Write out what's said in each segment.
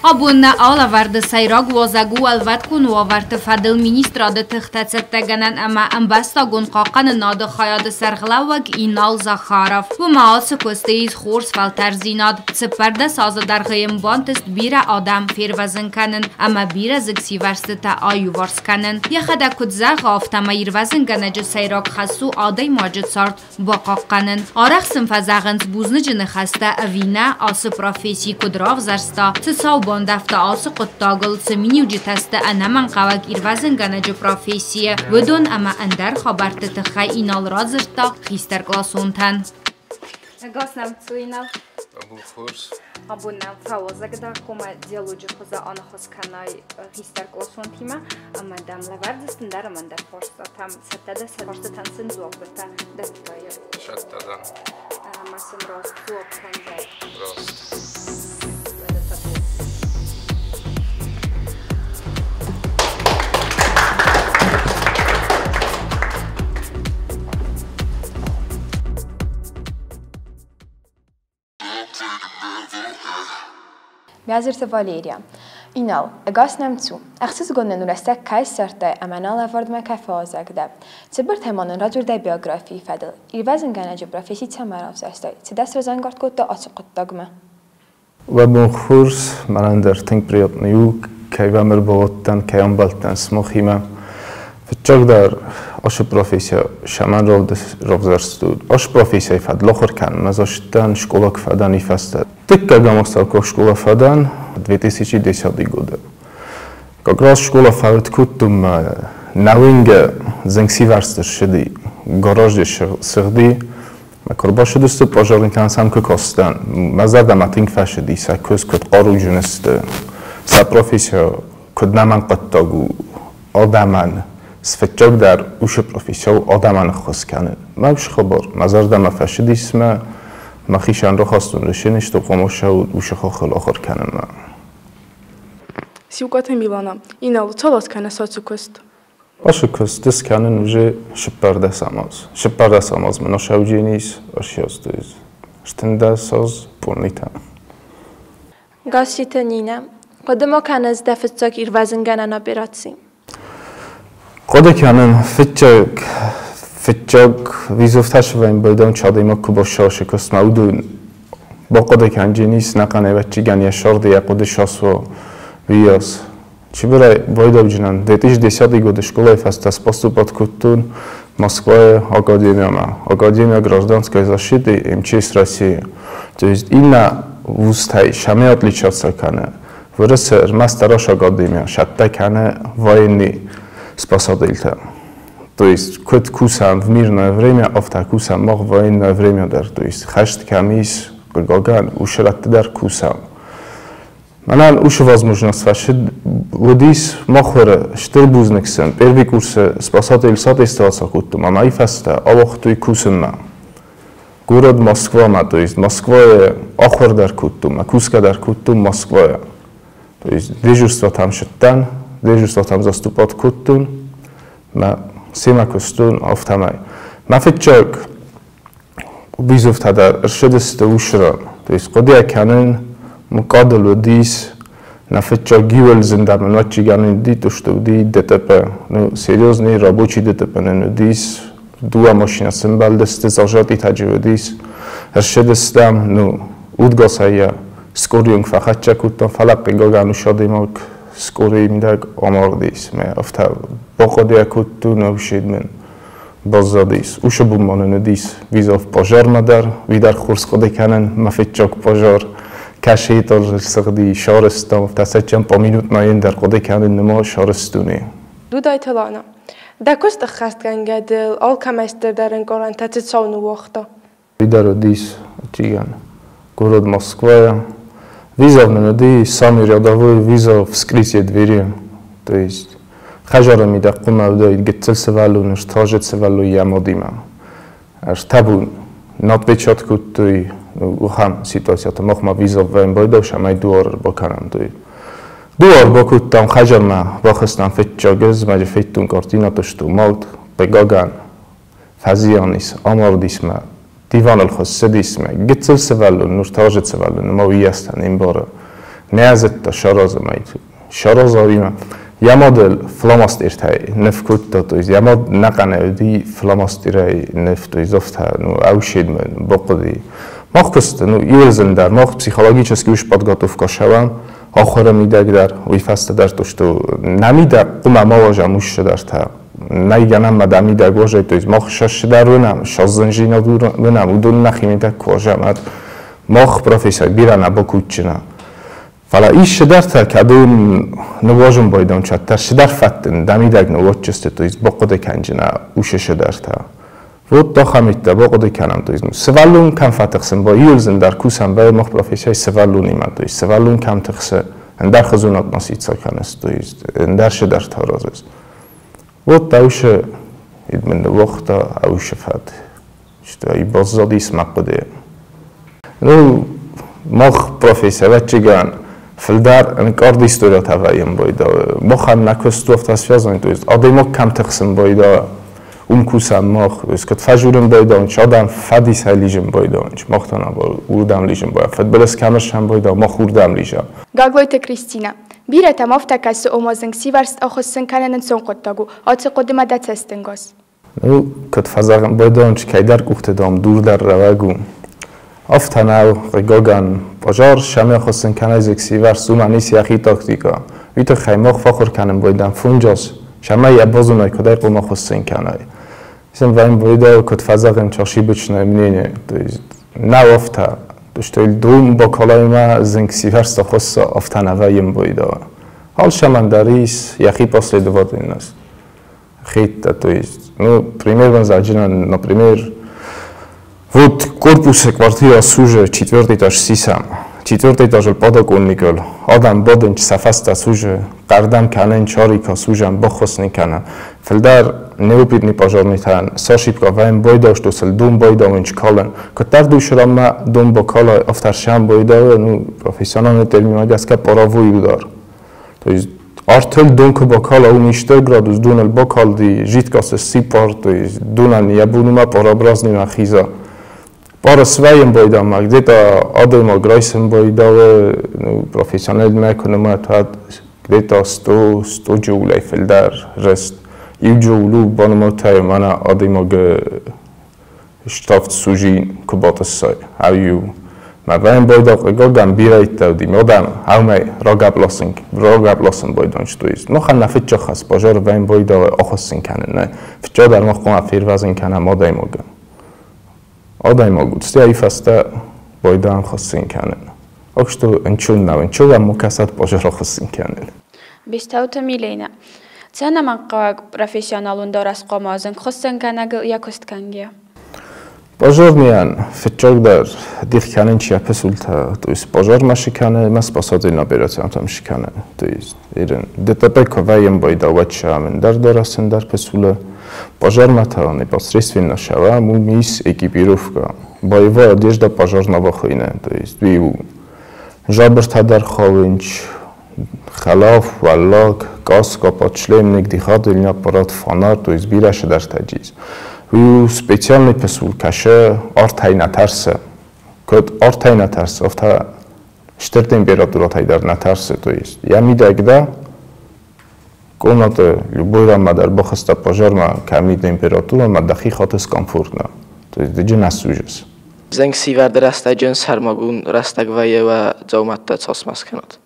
Abunna alavardı sayrag vozagu alvat kunu avartı fadıl ministradı tıxtatsataganan ama ambastagun qaqan nadı xayadı sarglavak inal Zakharov. Bu maası kosteyiz xors faltar zinad. Sıparda sazı dargıyım bantist bira adam firvazın kanın ama bira zıksivarstı ayuvarskanın. Yaxada kudzaq aftama yirvazın ganacı sayrag xasu aday macıd sart baqaqanın. Araq sınfazağınız buznıcını xasta avina ası profesi kudrav zarsta. Sısav دفته آس قطاگل سمینی و جتسته انمان قوک ایروازن گنج پروفیسیه ودون اما اندر خبرت تخی اینال رازرتا خیستر گلاسونتن گاسنم تو اینال ابو خورس ابونم فوازه گدا کما دیالوجی خوزا آن خوز کنای خیستر گلاسونتیما اما دم لوردستن در من در فرستاتم ستده سرفرستاتن سن زواب بتا دستایی شتدن اما سن راست زواب کنجای راست Biazirte Valeria. Inal, gasnem tu. Axis gonnen urastek kaysarte amanal avardma kafazagda. Tibir temanın racurda biografi fadil. İrvazın ganacı profesi tamaravs astay. Tidas razangart kotta açıqıttagma. Ve bu kurs malander think priyatniyu kayvamir bavottan kayambaltan smokhima. Fitchak dar aşı profesiya şaman rovzarstud. Aşı profesiya fad lokhar kan mazashtan школа kfadan ifasta. Тыкка гамосталко школа фадан 2010 года. Как раз школа фавит кутум навинга зенксиварстер шеди гаражде сырди макорбашы дусту пожарникан сам костан мазада матинг фашеди са көз кот қару жунесте са профессия коднаман қаттагу адаман сфетчок дар уш профессия адаман хосканы мабш хабар мазарда мафашеди اسم مخیشان رو خواستون رشینش تو قماشه و دوشه خاخل آخر کنم سیوکات میلانه این الو چالاس کنه ساتو کست باشه کست دست کنه نوجه شپرده ساماز من آشوجی نیست آشیاز دویز شتنده ساز پونیتم گاسی تنینه قدم کنه از دفتاک ایروازنگانه نبیراتسی قده کنه فچاق ویزوفتش و این بایدان چاده ما کباشه شکست مودون با قده کنجی نیست نقنه بچی گنی شارده یا قده شاس و ویاس چی برای بایدا بجنن دیتیش دیسیادی گوده شکولای فستاس поступат кутун Москва академия гражданской защиты МЧС России. То есть именно вузтай шаме отличаться кане в РСР мастераш академия шатта кане военный спасательта. То есть кот кусам в мирное время, автокусам мог в военное время дар. То есть хашт камис гаган ушрат дар кусам. Манан уж возможность ваши водис махвера штырбузниксен. Первый курс спасатель соответствовался куту. Мама и фаста алохтуй кусенна. Город Москва, то есть Москва ахвер дар куту, Куска дар куту Москва. То есть дежурство там шеттан, дежурство там заступат кутун. سیما کستون آفتمای. مافیچاک بیزوفت هدر ارشد استوشرا. تویس قدیا کنن مقادل و دیس نافیچاک گیول زنده من وچی گانین دی توشتو دی دتپه. نو سریوز نی رابوچی دتپه نو دیس دو ماشین سنبال دست زاجاتی تجربه دیس ارشد استم نو اودگاسایا سکوریونگ فقط چکوتن فلق گاگانو شادی ماک скорее мидаг амардис ме афта бақадия куту навшид мен базадис уша буманен дис визов пожар мадар видар хурс ходе канен мафичок пожар кашит ор сагди шарстам тасачам по минут наин дар ходе канен нема шарстуни дудай талана да кост хастган гадел ал камастер дарен коран татсауну вахта видар дис тиган город Москва. Виза в нанады самый рядовой виза вскрытие двери, то есть хажарами да кумавда и гетцельсевалу нштажецевалу ямодима. Аж табу надпечатку той ухам ситуацията махма виза в бойда шамай дуар бакарам той. Дуар бакут там хажарма бахстан фетчагез маҗ феттун картина тошту малт пегаган фазианис амардисма دیوان الخص دیسمه گتل سوالون نور تاج سوالون ما ویاستن این باره نیازت تا شراز میتو شراز آویمه یا مدل فلاماستیرتای نفکوت داتویز یا مد نقنه دی فلاماستیرای نفتویز افته نو اوشید من بقدی مخکست نو یوزن در مخ پسیخولوژی چسکیوش پادگاتوف کاشوام آخر میدگ در ویفست در توشتو نمیده قم ما واجه موش در تا نیگنم مدامی در واجه تویز مخ شش در ونم شازنجی ندور ونم و دون نخیمیده کواجه مد مخ پروفیسور بیرانه با کوچنه فلا ایش در تا کدوم نواجم بایدم چت تر شدر فتن دمیدگ نواج چسته تویز با قد کنجنه اوشش در تا وود داخمیت با قد کنم تویز سوالون کم فتقسم با یلزن در کوسم با مخ پروفیسور سوالونی من تویز سوالون کم تقسه در خزونات ناسید ساکنست تویز در شدر تارازز وود داوش من وقت اوش فد ای بازدیس مقده نو مخ پروفیسور چگان فلدار انکار دیستوریا توایم بایدا مخم نکستوف تصفیازن تویست آدم کم تقسم بایدا اون کوسم مخ اسکت فجورم بایدا اون چادم فدیس هلیجم بایدا اونچ مختانا با اردم لیجم باید فد بلس کمش هم بایدا مخ اردم لیجم گاگلویت کریستینا بیرت مافتا کس اومازنگ سیورست آخوستن کنن سون قطعو آتی قدم دت استنگاس نو کت فزاقم بایدا اونچ کیدر گفته دام دور در روگو افتناو رگاگان باجار شمی خواستن کنه زکسی ورسو معنی سیاخی تاکتیکا ویتو خیماخ فخور کنم بایدن فونجاس شمی یه بازو نای کدای قوما خواستن کنه اسم ویم بایدا کت فزاقم چاشی بچنه منینه نه افتا دوشتایل دوم با کالای ما زنگسی ورستا خواستا افتناو یم بایدا حال شمن داریس یخی پاسلی دواد این است خیت تویست نو پریمیر بنزاجنان نو پریمیر Вот корпусе квартира суже 4 этаж сисам. 4 этаж подоконникол. Адам боденч сафаста суже. Кардам канен чарика сужам бахосни кана. Филдар неопитный пожарный тан. Сашипка ваем бойда что сел дом бойда менч кален. Котар душрама дом бокала автаршам бойда ну профессиональный термин агаска паровой удар. То есть артел донко бокала у миште градус дунел бокал ди жидкость сипар то есть дунан ябунума парабразни махиза. Пара своим бойдам, где-то адема грайсом бойдаве, ну, профессионал меконем тад, где-то 100 джоулей филдар рест. И джоулу баномотай мана адема г штафт сужин кубатасай. Аю. ما وام بایدا گام بیایت دادی مادام همه راگاب لاسن بایدان چطوریست نخن نفت چه خاص باجار وام بایدا آخوستن کنه نه فجا در مخ قم فیر وزن کنه مادای مگم آدم آگود ستی ایفسته بایدان خواستن کنه اکشتو انچون نه انچون هم مکسات باجار خواستن کنه بیستاوت میلینا چند من قاگ پروفسیونالون دارست قمازن خواستن کنه یکست کنگیه باجار میان فچاق در دیخ کنن چیه پسولتا تویست باجار مشکنه مس باساده نبیراتیم تا مشکنه تویست ایرن دتپه که ویم باید آوچه همین در دارستن در پسوله باجار متوانی باز ریسوین نشوه مو میس اکیپیروف که بایوه دیش دا باجار نباخوینه تویست بیو جابرت در خواهینچ خلاف ولاک گاز کپاچلیم نگدی خواد ایلنا پرات فانار تویست بیرش در تجیز و специальный песул каше артай натарсе код артай натарсе офта штер температура тайдар натарсе то есть я мидагда комната любой рамадар бахаста пожарма ками температура ма дақиқатс комфортна то есть диже насужес زنگ سیور درسته جنس هرماگون رستگویه و جومت تاس مسکنات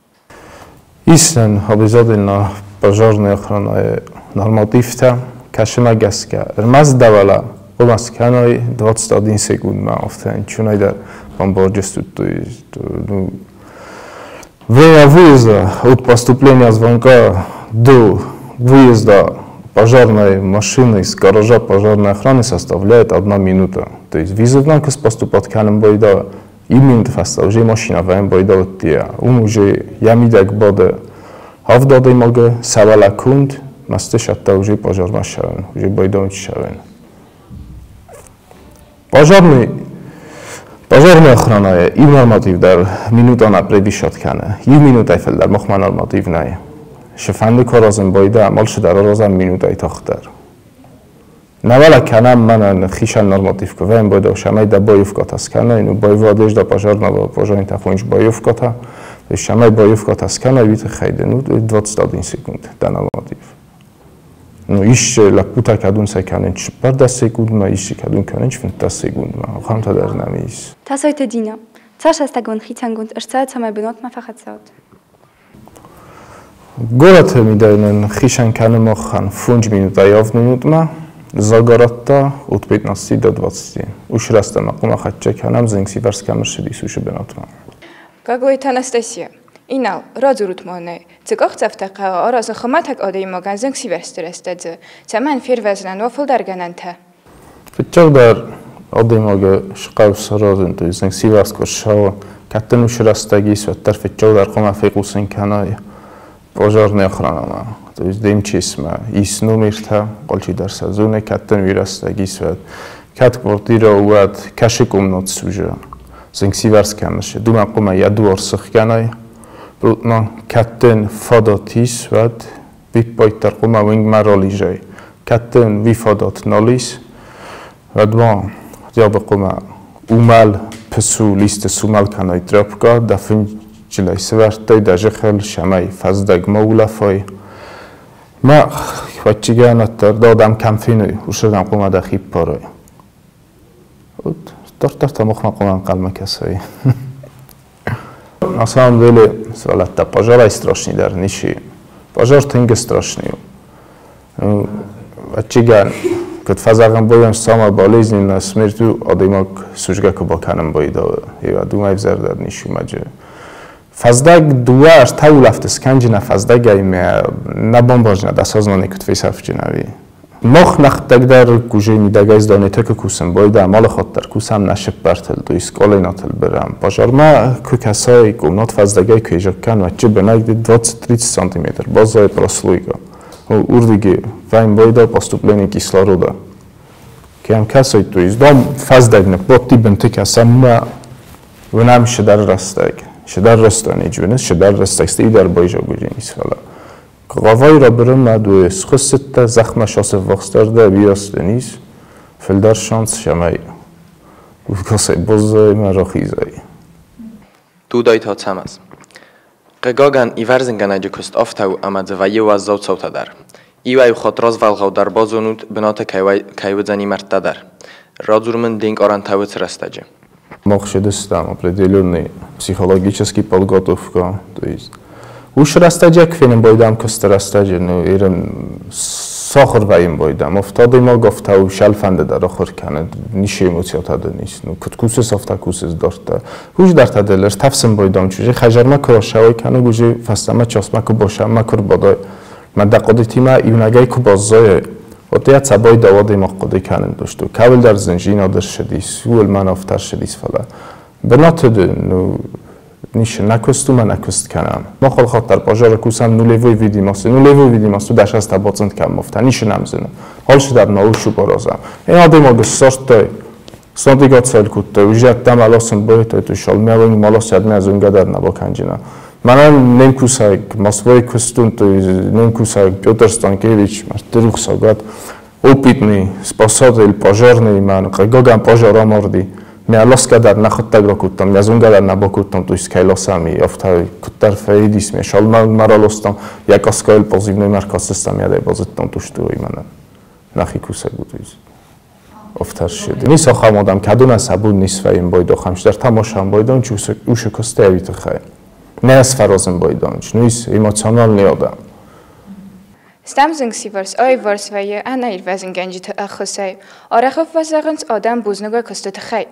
ایستن обязательно пожарная охрана нормативта کشما گسکه ارمز دولا و مسکنای 21 سکوند ما افتن چونای در бомбардировствуют то есть ну время выезда от поступления звонка до выезда пожарной машины из гаража пожарной охраны составляет 1 минута то есть вызывна кас поступат канем бойда именно фаста уже машина ваем бойда оттия уже я мидак боде авдадай мага савала кунд مستش حتی уже пожар نشون уже باید شون пожарная охрана и норматив در минута на превышать کنه и минута фел در مخ норматив نه شفند کارازم باید عمل شده در روزم минута تاختر Навала канам мана хишан нормативку вем бойда шамай да боевката скана ину боеводеш да пожарного пожарнита хунч боевката то есть шамай боевката скана вит хайде ну 21 секунд да норматив ну иш ла пута кадун секанч бар да секунд ма иш кадун канч 20 секунд ма хамта дар намис تاسويت دينا تاش استقون خيتان كنت ارسالت سما بنوت ما فقط صوت город мидаинен хишан канам хан фунж минута яв минут ма Загоратта от 15 до 20. Уж раста макума хатча канам зенкси варскам шедис уж бенатма. Гагойт Анастасия. Инал, родзурут моне. Цегохцафтаqa араза хматак адай маган зенкси вестерестезе. Цаман фирвезнан вафылдаргананта. Фичагдар адай мага шqavs разен то зенкси варскор шава каттен уж растагис ва тарфичагдар қома фиқусен канай. Пожарная охрана. То есть демчисма ис номерта qolchi dar sezone katten virastagis vat kat kvartira uvat kashi komnat suja zengsi varskamše duma qoma yadu orsakh kanay brutna katten fodotis vat vitpoitar qoma wing marolije katten vifodot nolis vat bon diab qoma umal psu liste sumal kanay trapka da finjlay svartay da jekhel shamay fazdag moulafay ما خواهچیگه نتر دادم کمفینوی وشدم قوم دا خیب پاروی دار تمخنا قوم قلم کسایی на самом деле свалата пожара и страшный дар ниши пожар тенге страшный вачиган кот фазаган боям сама болезни на смертю адимак сужга кубаканам бойда и думай взар дар ниши маже Фаздаг дуаш таулафт сканжина фаздаг айме на бомбажна да сознание кутфейсафчинави мох нахтагдар кужени дагайз донета кусам бойда мал хоттар кусам нашиб бартел ду исколенател берам пожарма кукасай комнат фаздагай кежаккан ва чи бенаг 20-30 см базай прослойка урдиги вайн бойда поступление кислорода кем касай то есть дом фаздагна потибен текасам венам шедар растаг شدر رستانی جونس شدر رستکستی در بایجا گوجینیس فلا قوای را برم مدویس خست زخم شاس وقتر ده بیاستنیس فلدر شانس شمای وکاسه بزای مراخیزای تو دایت ها تماز قگاگان ایورزنگان اجا کست افتاو اما زوایی و از زود صوتا در ایوای خود راز والغاو در بازونود بنات کایوزانی مرد در رازورمن دینگ آران تاوت رستاجه Мохшедес там определенный психологический подготовка, то есть уж растаджа квенем бойдам костарастаджа, ну ирем сахар ваим бойдам, офтади ма гофтау шалфанде дар охор кане, ниши эмоцията да нис, ну куткусес офтакусес дарта, уж дарта делер тавсем бойдам чуже хажарма крошавай кане гуже фастама часма ку бошама кур бодай, мадақодитима ивнагай ку баззай Отея цабой давади мақоди канен дошту. Кабел дар зинжин адер шедис, сул ман афтар шедис фала. Бенатоду, ну нише накосту ма накост канам. Ма хол хатар пожар кусам нулевой видимосту даш аз табоцент кам мофта. Нише намзена. Хол шидар наушу пораза. Адем агу сортой. Сандига цел кутта. Ужат там алосан бойтой ту шал мявен малос ядме аз унгадар набаканжина. Манан немкусаг Москвой костун, то есть немкусаг Петр Станкевич, Мартырух Сагат, опытный спасатель пожарный, ман гаган пожара морди. Меня ласкадар нахаттагра куттам, я зунгадар набакуттам, то есть кайлосами, афтай куттар фейдис, меня шалмал маралостам, я каскайл позивной маркасыстам, я дай базыттам тушту имана. Нахикусагу, то есть. Афтар шед. Нис ахамадам кадуна сабун нисфаим бойдо хамшдар тамошам бойдон, чуше костевит хай. Не аз фарозен бойдонч, ну is эмоциональный адам. Stamzing sivers oivers vaje ana irvezin genjit akhsay. Araqaf vazagens adam buznuga kostet khay.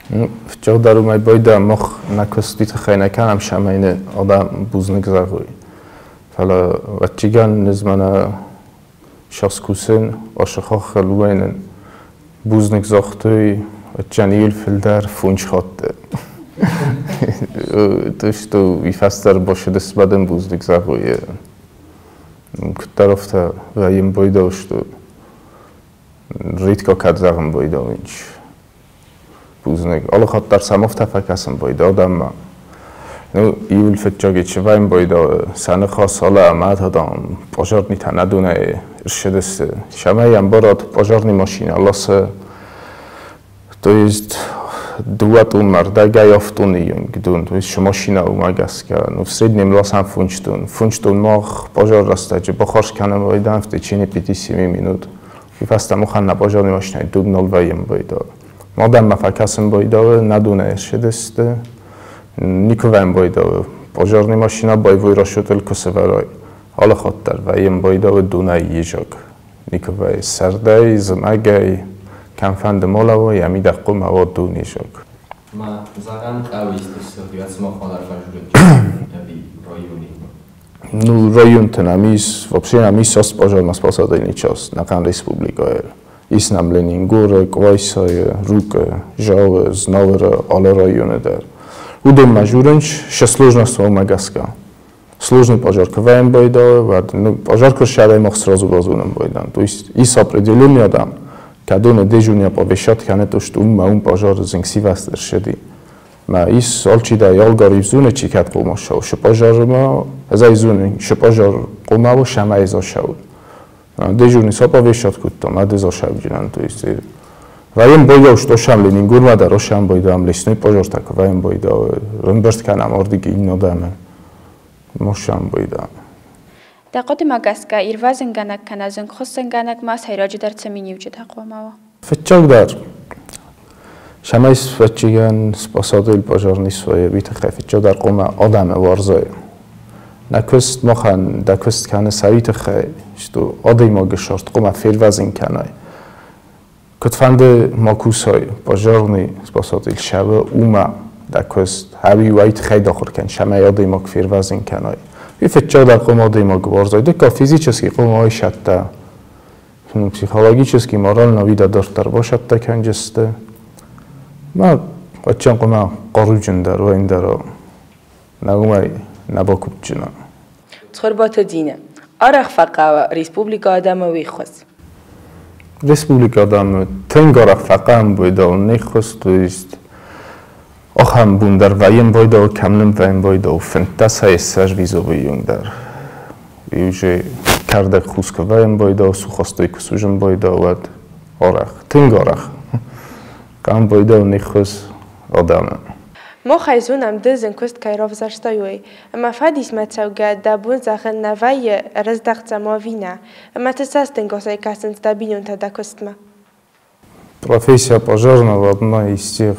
Ну, вчера дарумай бойда мох на костит кhay наканам шамайне адам бузнуг загуй. Фала вачиган низмана шаскусен ашхах хлуайnen бузнуг захтой вачанил филдар фунч хатте. То, что и фастер больше десбаден буздик загуе. Кутарофта ваим бойдо, что ритко кадзагам бойдо инч. Буздик. Алла хаттар самофта факасам бойдо, адамма. Ну, июль фетчаги чиваем бойда сана хасала амад адам пожарни танадуне иршедес шамаям барат пожарни машина ласа то есть дуат умар да гаяфтун юнгдун то есть что машина умагаска ну в среднем ласан фунчтун мах пожар растаджи бахарш канам бойдан в течение 5-7 минут и фаста мухан на пожарни машина дубнал ваем бойда мадам мафакасым бойда надуне иршедес نیکویم بایده پاجرنی ماشینا بایوی را شد الکسورای حال خاطر و این بایده و دونه یجاگ نیکوی سرده زمگی کمفند مولا و یمی دقو مواد دونی جاگ ما زغن قوی استفیات ما خالر فجورد رایونی Ну, район тенамис, вообще намис ост пожарно спасательный час, на кан республика. Ис нам Ленингора, Квайсая, Рука, Жава, Знавера, alle районы дар. Удом мажуренч, ще сложность у Магаска. Сложный пожарка ваем бойда, пожарка шарай мог сразу разуном бойдан. То есть ис определенный адам, когда на дежурня повешат, кане то, что ум пожар зинксивастер шеди. ما ایس آلچی دا یال گاری زونه چی کت قوما شو شپاجار ما از ای زونه شپاجار قوما و شمع ایزا شود دیجونی ساپا ویشاد کتا ما دیزا شود جنان تو ایستی و این باید اوش دوشم لینینگور ما در روشم باید هم لیسنوی پاجار تک و این باید رنبرد کنم آردی این نادمه موشم باید هم دقیقی مگسکا ایروازن گنک کنازن خواستن گنک ما سیراجی در سمینی وجود قوما فتچاک در شمایس فتچیگن سپاسادل پاجارنی سویه بیت خیفت جا در قوم آدم وارزای نکست مخن دکست کنه سویت خی شتو آدی ما گشارت قوم فیروزین کنای کتفند ماکوسای پاجارنی سپاسادل شبه اوما دکست هاوی وایت خی داخل کن شمای آدی ما فیروزین کنای بیفت جا در قوم آدی ما وارزای دکا فیزیچسکی قوم های شده پسیخولوژیچسکی مورال نویده دارتر باشد تکن جسته ما قچان قما قروجن در و این درا نگومی نباکوب جنا تخربات دینه آرخ فقا ریسپوبلیکا آدم ویخوز ریسپوبلیکا آدم تنگ آرخ فقا هم بایده و نیخوز تویست آخم بون در ویم بایده و کملم ویم بایده و فنتس های سرویزو بیون در ایوژه کرده خوز که ویم بایده و سوخواستوی کسوژن بایده و آرخ تنگ آرخ کام بایده و نیخوز آدمه ما خیزونم دزن کست که راف زرستایوی اما فادیس متسوگه دابون زخن نوای رزدق زماوینه اما تساستن گوزای کسن стабильон тогда костма. Профессия пожарного одна из тех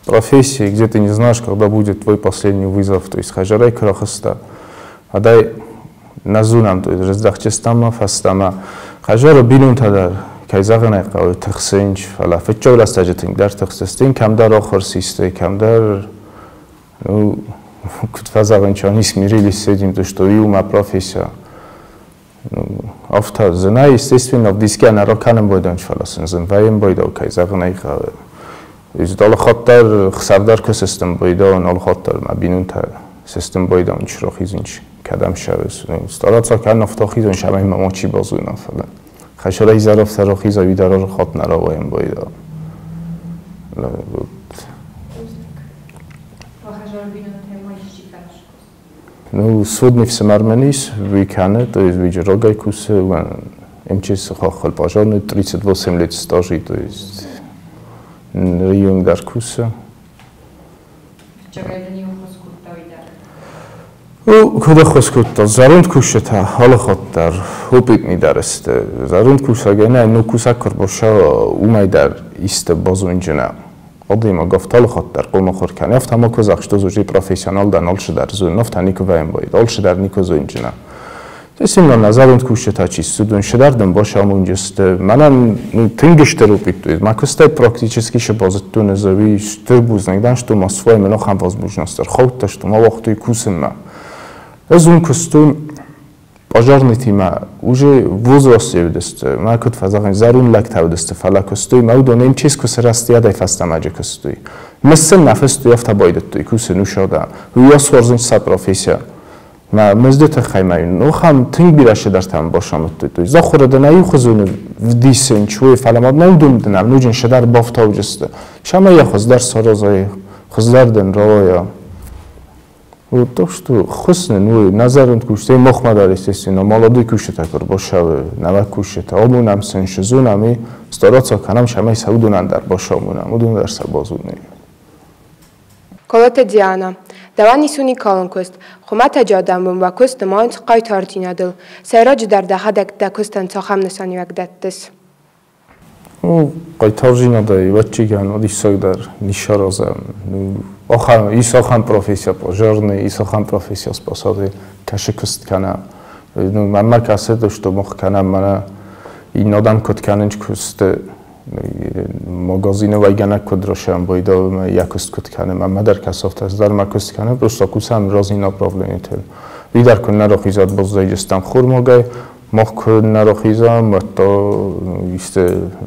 профессий, где ты не знаешь, когда будет твой последний вызов. То есть хажарай крахаста, а дай назунам, то есть раздах честама, фастама. Хажара билун тадар. کایزاغنای قوی تخسینج فلا فتجور است اجتیم در تخسستین کم در آخر سیسته کم در نو کت فضاغن چانیس میریلی سیدیم داشتوی و ما پروفیسیا افتا زنای استیسفین اف دیسکی نرا کنم بایدانش فلاسن زن ویم بایدا و کایزاغنای قوی از دال خاطر خسردار که سیستم بایدا و نال خاطر ما بینون تا سیستم بایدا و چرا خیزینش کدام شویس استارات ساکن نفتا خیزون شبه ما چی بازوی نفلا خشرای ظرف سراخی زاوی درار خاط نراوایم باید. Ну, судный в Самарменис, выканы, то есть видишь, рогай кусы, МЧС хахал пожарный, 38 лет стажи, то есть район дар кусы. او کدا خوش کتا زاروند کوشتا حال خاطر خوبیت می‌دارست زاروند کوشاگه نه نکوسا کربوشا اومای در ایست بازونجنا آدم گفت حال خاطر قوم خور کنه افت هم کوزخش تو زوجی پروفسیونال دانالش در زون نفت نیکو ویم باید آلش در نیکو زونجنا تسیم نزاروند کوشتا چی سودون شدردم باشه همون جست منم تنگش ترو بیتوید ماکسته پراکتیچسکی شبازت تو نزوی شتر بوز نگدنش تو ماسوای منو خم باز بوجناستر خود تشت ما وقتی کوسم ما از اون کستون پاجارنی تیما اوجه وزراستی بدست ما کد فضاقین زارون لک تا بدست فلا کستوی ما دونیم چیز کس راستی ادای فستم اجه کستوی مثل نفس توی افت باید توی کس نوشاده و یا سوارزنج سا پروفسیا ما مزدت خیمه نو خم تنگ بیرشه در تام باشم توی زخورده دنیو خزون ودیسن چوی فلا ما نودم دنم نوجن شدار بافتا وجسته شما یا خزدار سرازای خزدار دن روایا و Вот то, что хусне, ну, назаром куште, мохмадар, естественно, молодой кушет, такой, бошаве, нава кушет, обунам, сеншизунами, стараться канам, шамай саудунан дар, бошамунам, удун дар сабазуни. Колота Диана. Давани суни калон куст. Хумата جادم و کست ماینت قایتارتی ندل. سیراج در دهدک دکستن ساخم نسانی وقتدتس. Ну, قایتارتی نداری وچیگان ودی سودار نیشارازم. آخر ایساخم پروفسیا پاجرنی ایساخم پروفسیا سپاساده کاش کست کنم. من کسی داشته مخ کنم من این آدم کد کننج کست مغازین وایگانه کد روشم باید و یکست کد کنم. من در کسافت از در مکست کنم просто کسم رازی نپرابلمی تل. ویدار کن نرخیزاد بازدهی جستم خور مگه مخ کن نرخیزم و تا ایست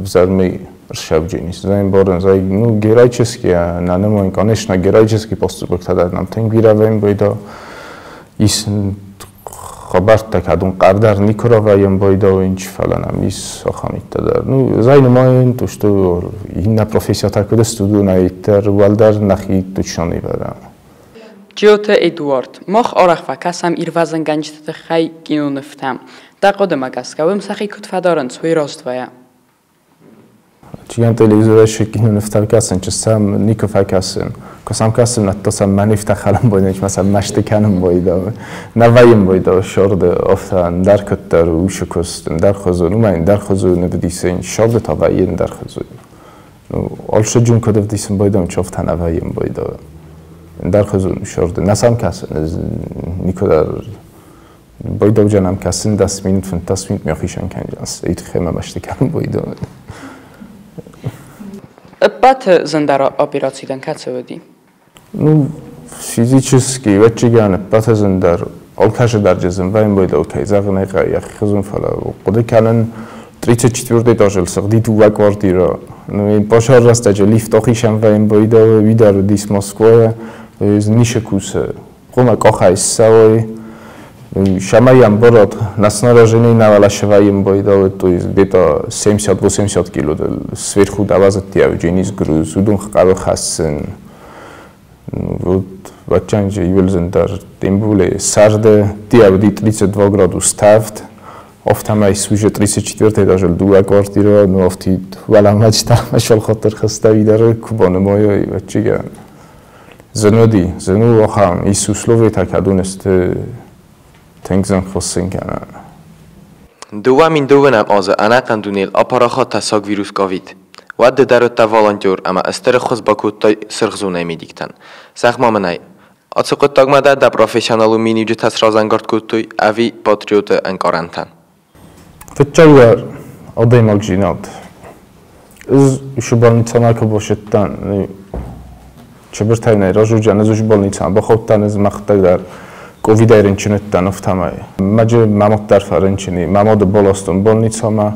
vzarmi ršavdžení. Zajem borem zaj no gerajčeski a na nemoj konečna gerajčeski postupek teda nám ten giravem bojdo is خبرت کدوم قردر نیکراویم بایدا و اینچ فلانم ایس آخامیت در نو زای نماین توش تو این پروفسیا تکود استودیو نیتر والدر نخی توشانی برم. جوت ادوارد مخ آرخ و کسم ایروازن گنجت خی گینو نفتم. دقیقه مگس کوم سخی کت فدارن سوی راست ویا. چیان تلویزیونش گینو نفتم کسن چستم نیکو فکسن. کسام کسیم نتوسم من افتخارم باید مثلا مشت کنم باید نوایم باید شورد افتان در کتر و شکست در خزون من در خزون ندیسین شورد تا وایم در خزون آلش جون کدف دیسم باید چفت نوایم باید در خزون شورد نسام کسیم نیکو در باید جانم کسیم دست مینت فن تصمیم میخیشن کنجاست ایت خیمه مشت کنم باید بعد زندار اپراسیون کاتسه ودی. Ну, физически, вачиган, патазендар, алкаше дар жезем, ваим бойда окей, загнай я хизун фала. Куды канен 34 этажел сагди тува квартира. Ну, и пошар растаже лифт охишам ваим бойда, видар дис Москва, из нише кусе. Кома кохай савой. Шамаям борот, на снаряжении навалашеваем бойда, то есть где-то 70-80 кило сверху давазат тиавджинис груз, удун хкаро хассен. Вот вачанже юлзендар тембуле сарде тиавди 32 градус ставт офтамай суже 34 этажел дуа квартира но офти валамач тамашал хотер хастави дар кубоне моя вачига зеноди зену охам ис условия такадунест тенгзан хосен кана دوامین دوونم آز انقن دونیل اپاراخا تساق ویروس کووید واد درت والنتور اما استر خوز باکوت سرخزونه میدیکتن. سخما منای. آتسقط تاگماده در پروفسیونالو مینیجی تسرازنگارد کوتوی اوی پاتریوت انکارنتن. فتچاور آدم اگجینات. از شبالنیتانا که باشدتن. چه برتای نه راجو جنازو شبالنیتان با خودتن از مقطع در کووید ایرنچنتن افتمای. مجه مامد در فرنچنی مامد بالاستون بالنیتاما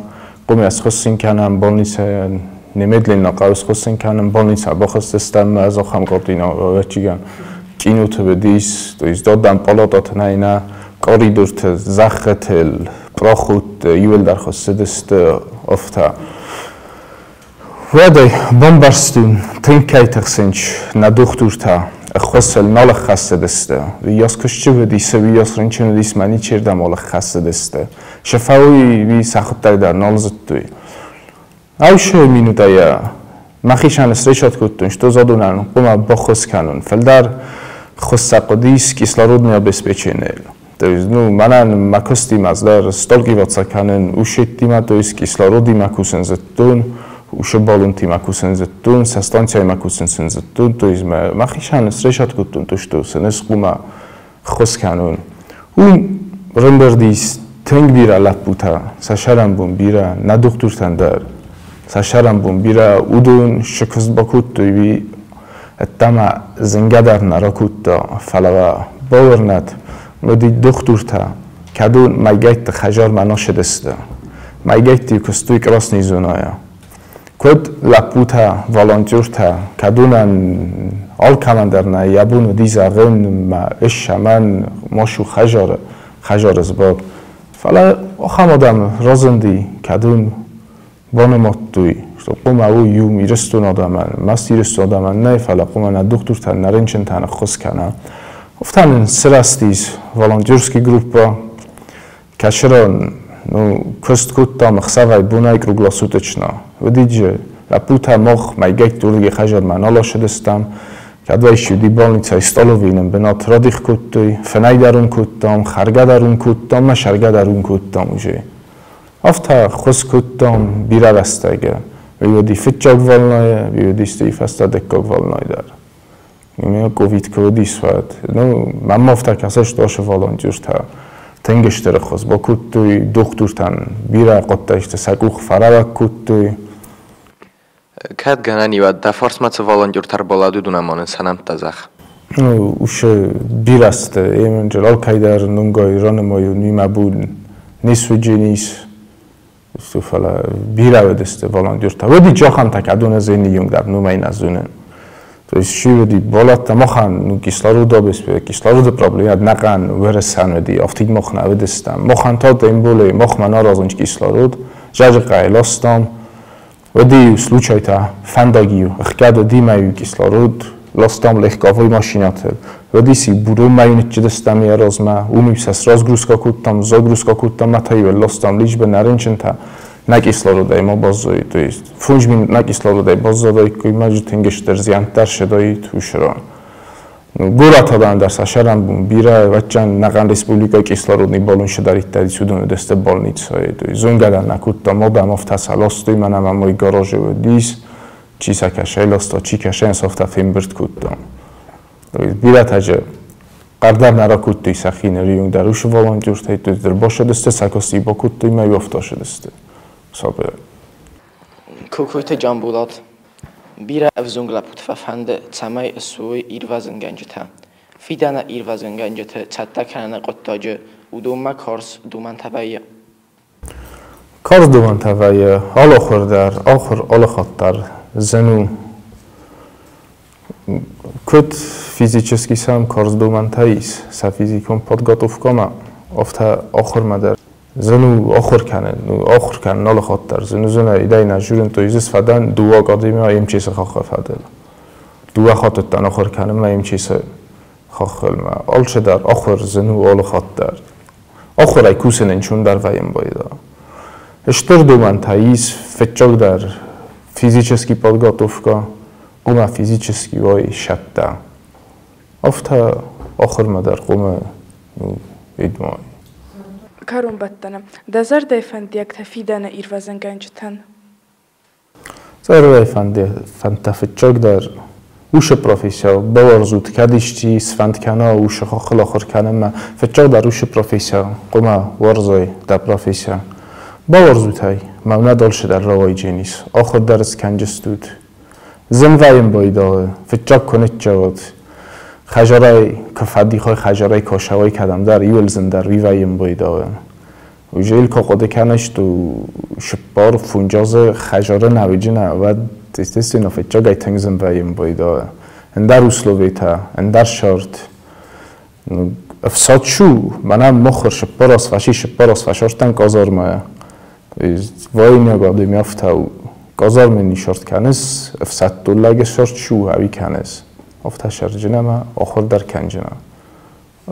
قومی از خواستین کنم بالنیتان نمیدلین نقاوس خواستین کنم بالنیتان با خواستستم از آخام کردینا و چیگن کینو تو بدیس دویز دادم پالاتات نه کاریدورت زختل پراخوت یول در خواستست افتا وادی بمبارستون تنکای تخسنچ ندختورتا خواستل نال خسته دسته ویاس کشچه بدیسه ویاس رنچن دیس منی چردم نال خسته دسته شفاوی وی سخته در نال زدوی اوش مینوتایا مخیشان استریشات کتون شتو زادونن قوم با خواست کنون فلدر خواست قدیس کیسلارود میا بسپیچینل دویز نو منن مکستیم از در ستالگی واتسا کنن اوشت دیما دویز کیسلارودی مکوسن زدون وش بالون تیم اکوسن زدون سستانچای مکوسن زدون تویز ما خیشان استریشات کتون توشتو سنس قوما خوش کنون اون رندردیس تنگ بیرا لپوتا سشرم بون بیرا ندکتور تندر سشرم بون بیرا اودون شکست باکوت توی اتما زنگدر نراکوت فلوا باورند ندی دکتور تا کدون مایگیت خجار مناشدسته مایگیتی کستوی کراس نیزونایا کد لپوتا والانتورتا کدونن آل کماندرنا یابون دیزاغن ما اشمن ماشو خجار زباب فلا آخام آدم رازندی کدون بانمات دوی قوم او یوم ایرستون آدمن مست ایرستون آدمن نه فلا قوم نه دکتور تن نرنچن تن خس کنه Oftane srastis volonterski grupa, kašeron, kostkutta machsavai bunai kruglosutečna. Vidíte, a puta moch majgejt turgi chažar manolo šedestam, kadvajši di bolnica i stolovinem benot rodich kuttuj, fenajdarun kuttom, chargadarun kuttom, ma šargadarun kuttom uži. Ofta chos kuttom biravastege, vyvodí fitčok volnoje, vyvodí stifasta dekkok volnoj dar. Mimo covid kodi svat. Mam ofta kaseš toše volontirta. Tengeshtere chos bo kuttuj, doktortan bira qottashte sakuch faravak kuttuj. Kad gananivad da forsmaca volontirtar boladu dunamonen sanam tazach. Uše biraste, emenjel alkaidar nungoj ronemoju nimabun nisvijinis. Stufala biravedeste volontirta. Vedi johan tak aduna zeni jungdab numain azunen. То есть шиведи болата мохан кислорода беспе кислорода проблема наган верасан веди офтиг мохна ведестам мохан то демболе мохмана разонч кислород жажқай лостам веди случайта фандагию хкада димаю кислород лостам легковой машинате веди си буру майнит чедестам я разма умипсас разгрузка куттам загрузка куттам матаи лостам личбе наренчента на кислорода ему базой, то есть фунжмин на кислорода базой, кой мажут тенгештер зиянтар шедоит ушрон. Гуратадан дар сашаран бун бира вачан наган республика кислородный баллон шедарит тади судун десте больницой, то есть зунгадан накутта модам офтаса лостой манам мой гараже дис, чиса кашай лосто, чи кашай софта фимберт кутта. То есть бира таже قدر نراکوتی سخین ریون دروش волонтер تایید در باشه دسته سکاسی با کوتی میافتاشه دسته. صابر. کوکویت جامبولات بیره افزونگلا پوتفافنده تمای سوی ایروازن گنجته. فیدانا ایروازن گنجته چتا کنن قطعه ودوما کارس دومن تبعیه. کارس دومن تبعیه. حال آخر در آخر آل خاطر زنو код физически сам карз думантаис са физиком подготовкама офта охир мадар зену охир кан нол хоттар зену зена идайна журен то изис фадан дуа академия им чиса хаха фадел дуа хоттан охир кан ма им чиса хахел ма алче дар охир зену ол хоттар охир ай кусенен чун дар ваем байда эштер думантаис фечок дар физически подготовка قوم فیزیکی وای شده. افتا آخر مدار قوم ادمای. کارم بدتنم. دزار دایفند یک تفیدن ایروازن گنجتن. زار دایفند تفیدچاک در وش پروفسیا باورزود کدیشتی سفند کنه وش خال آخر کنه ما فیدچاک در وش پروفسیا قوم ورزای در پروفسیا باورزود های ممنوع دالش در روای جنیس آخر درس کنجستود. زنوایم بایداره فچاک کنید جواد خجرای کفادی خای خجرای کاشوای کدم در ایول زندر ویوایم بایداره و جیل که قده کنش تو شپار فونجاز خجره نویجی نه و دستیستی نه فچاک ای تنگ زنوایم بایداره اندر اسلوویتا اندر شارت افساد شو منم مخور شپار از فشارتن کازار ما وای نیاگاده میافته کازار منی شرط کنس افسد دولاگ شرط شو هایی کنس افت شرجنه ما آخر در کنجنه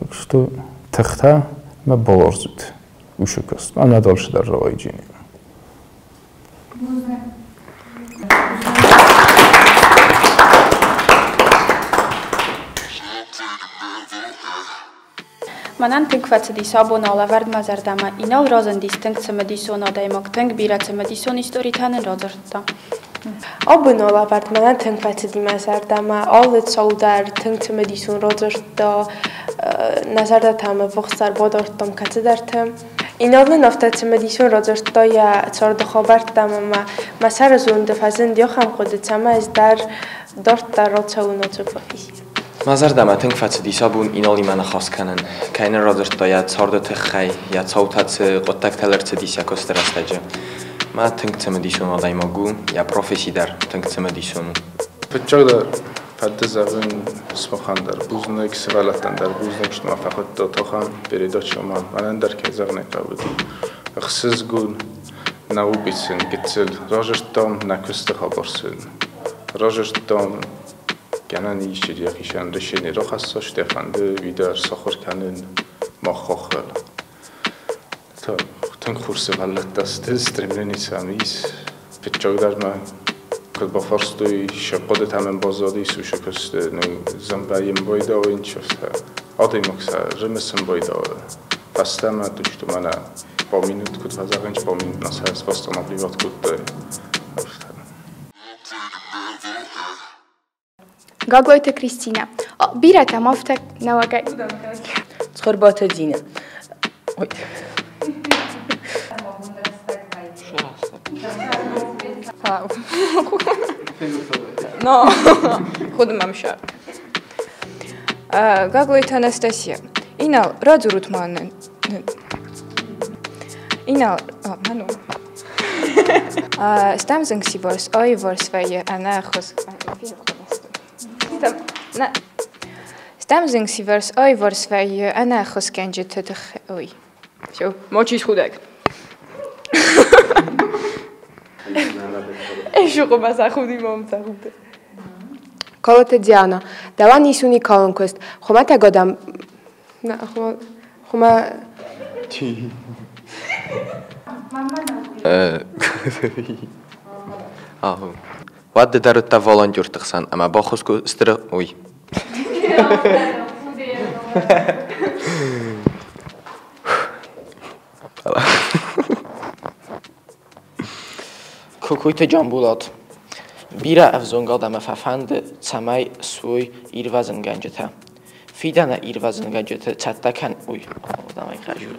اگشتو تخته ما باور زود او شکست من ندالش در روای جینی Манан тынгфацы сабон алавард мазардама инал розен дистинкция медисон адаймак тынг бираться медисон истоританын розарта. Абын алавард манан тынгфацы мазардама алыт саудар тынгция медисон розарта назарда тамы вохсар бодортам катыдартым. Иналын автацы медисон розарта я царда хабартама масар зунды фазын дёхам қодыцама издар дорта роцауно цуфафиси. مازردم تنگفت دیسابون اینالی من خاص کنن که این را درست داید سارد تخی یا صوتات قطعک تلرت دیسیا کستر استجه ما تنگ تم دیسون آدای مگو یا پروفسی در تنگ تم دیسونو بچه در فد زبون اسمخان در بوزنه کسی ولتن در بوزنه کشت موفقت داتا خان بریدات شما من در که زغنه تابودی اخصیز گون نو بیتسن گتسل راجشتام نکست خبرسن راجشتام Genel işçi yakışan dışını rohassa Stefan'dı vidar sahur kanın mahkhal. Ten kursu vallahi dast stremleni samis. Pitchogdar ma kod ba farstoy şaqada tamam bazadi su şakast zambayim boyda o inçofta. Aday maksa remesim boyda. Pastama tushtu mana po minut kod vazaganch po minut nasas pastama privat kod. Gagojte Kristina. Birate moftek nawagaj. Tskhorbata dina. No, خودم شد. Gagojte Anastasia. Inal radzurut mannen. Inal, manu. Stamzing si vors oi vors veje anachos. Stamzing si vors oi vors veje anachos kenje te oi. Zo, mochis chudek. شو قبض خودی مام تخوبه. کالت دیانا. دوانی سونی کالن کست. خما تگادم. نه خما. چی؟ واد درت تا volunteer تخسان اما با خودکو استر اوی. کوکویت جامبولات بیره افزونگال دم ففند سمای سوی ایروازن گنجته فیدانه ایروازن گنجته چطه کن اوی دمای خجول